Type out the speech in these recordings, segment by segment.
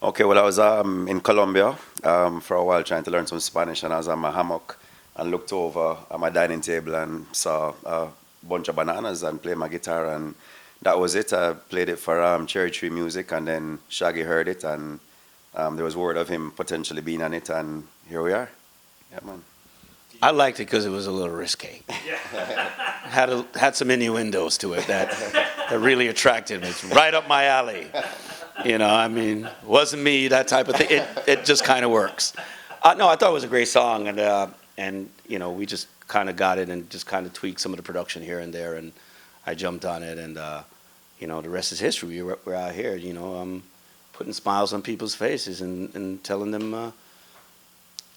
Okay, well, I was in Colombia for a while trying to learn some Spanish, and I was on my hammock and looked over at my dining table and saw a bunch of bananas and played my guitar, and that was it. I played it for Cherry Tree Music, and then Shaggy heard it, and there was word of him potentially being on it, and here we are. Yeah, man. I liked it because it was a little risque. Had some innuendos to it that really attracted me. It's right up my alley. I mean, wasn't me, that type of thing. It just kind of works. No, I thought it was a great song, and we just kind of got it and just kind of tweaked some of the production here and there, and I jumped on it, and the rest is history. We're out here, putting smiles on people's faces and telling them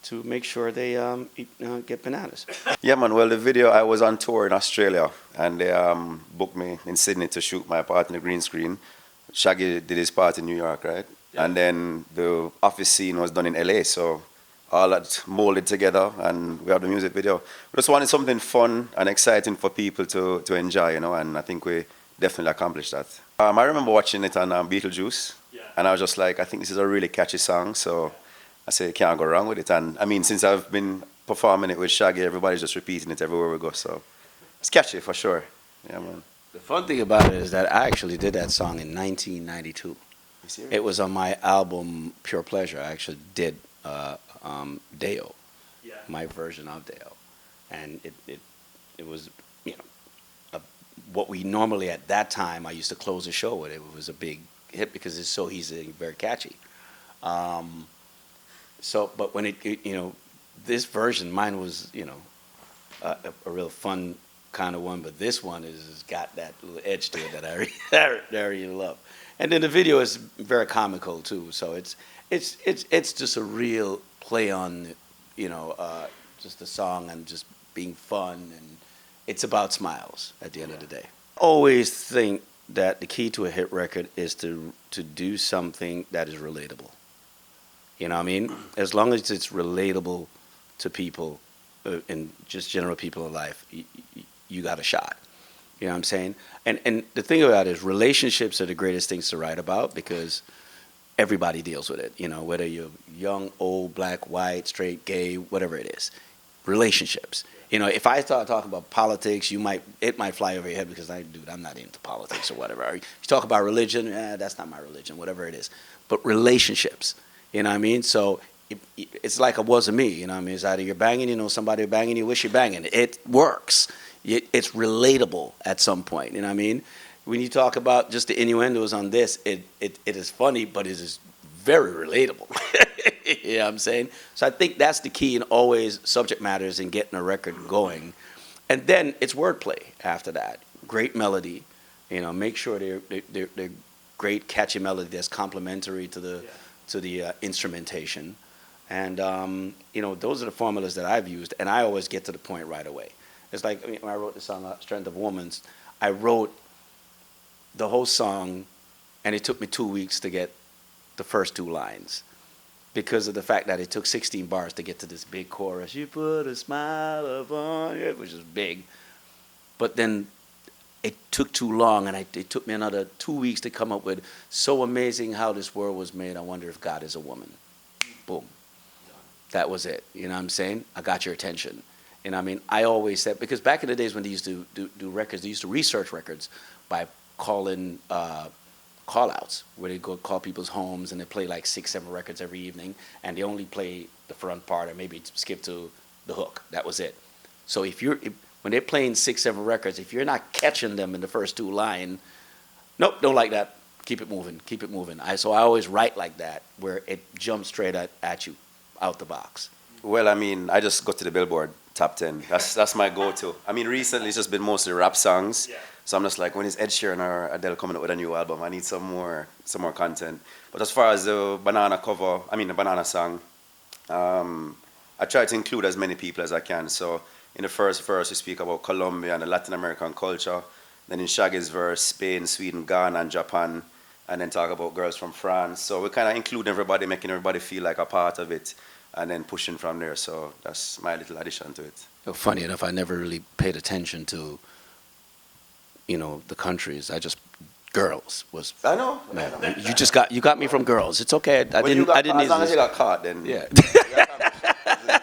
to make sure they get bananas. Yeah, man. Well, the video, I was on tour in Australia, and they booked me in Sydney to shoot my part in the green screen. Shaggy did his part in New York, right? Yeah. And then the office scene was done in LA, so all that molded together, and we have the music video. We just wanted something fun and exciting for people to enjoy, and I think we definitely accomplished that. I remember watching it on Beetlejuice, and I was just like, I think this is a really catchy song, so I said, you can't go wrong with it. And I mean, since I've been performing it with Shaggy, everybody's just repeating it everywhere we go, so it's catchy for sure. Yeah, man. The fun thing about it is that I actually did that song in 1992. It was on my album Pure Pleasure. I actually did Deo, my version of Deo, and it was what we normally at that time I used to close the show with. It was a big hit because it's so easy, very catchy. But when this version, mine was a real fun kind of one, but this one has got that little edge to it that I really love. And then the video is very comical too, so it's just a real play on just the song and just being fun, and it's about smiles at the end of the day. I always think that the key to a hit record is to do something that is relatable. You know what I mean? As long as it's relatable to people and just general people in life, you got a shot. You know what I'm saying? And the thing about it is relationships are the greatest things to write about because everybody deals with it. Whether you're young, old, black, white, straight, gay, whatever it is. Relationships. If I start talking about politics, it might fly over your head because I'm not into politics or whatever. You talk about religion, that's not my religion, whatever it is. But relationships, you know what I mean? So it's like it wasn't me, you know what I mean? It's either you're banging, somebody banging, you wish you're banging. It works. It's relatable at some point, you know what I mean? When you talk about just the innuendos on this, it is funny, but it is very relatable. You know what I'm saying? So I think that's the key in always subject matters in getting a record going. And then it's wordplay after that. Great melody, make sure they're great catchy melody that's complementary to the instrumentation. And those are the formulas that I've used, and I always get to the point right away. It's like when I wrote the song Strength of Woman, I wrote the whole song, and it took me 2 weeks to get the first two lines because of the fact that it took 16 bars to get to this big chorus. You put a smile upon it, which is big. But then it took too long, and it took me another 2 weeks to come up with so amazing how this world was made. I wonder if God is a woman. Boom. That was it. You know what I'm saying? I got your attention. And I mean, I always said, because back in the days when they used to do records, they used to research records by calling call-outs, where they go call people's homes and they play like 6, 7 records every evening, and they only play the front part or maybe skip to the hook. That was it. So when they're playing 6, 7 records, if you're not catching them in the first 2 lines, nope, don't like that. Keep it moving. Keep it moving. So I always write like that, where it jumps straight at you, out the box. Well, I mean, I just go to the Billboard top 10. That's my go-to. I mean, recently it's just been mostly rap songs. Yeah. So I'm just like, when is Ed Sheeran or Adele coming up with a new album? I need some more content. But as far as the the banana song, I try to include as many people as I can. So in the first verse, we speak about Colombia and the Latin American culture. Then in Shaggy's verse, Spain, Sweden, Ghana, and Japan. And then talk about girls from France. So we kind of include everybody, making everybody feel like a part of it, and then pushing from there. So that's my little addition to it. Funny enough, I never really paid attention to, the countries. I just Girls was. I know. Man, you just got me from Girls. It's okay. I When you didn't. got I didn't. caught, as long as you got caught, then Yeah. you got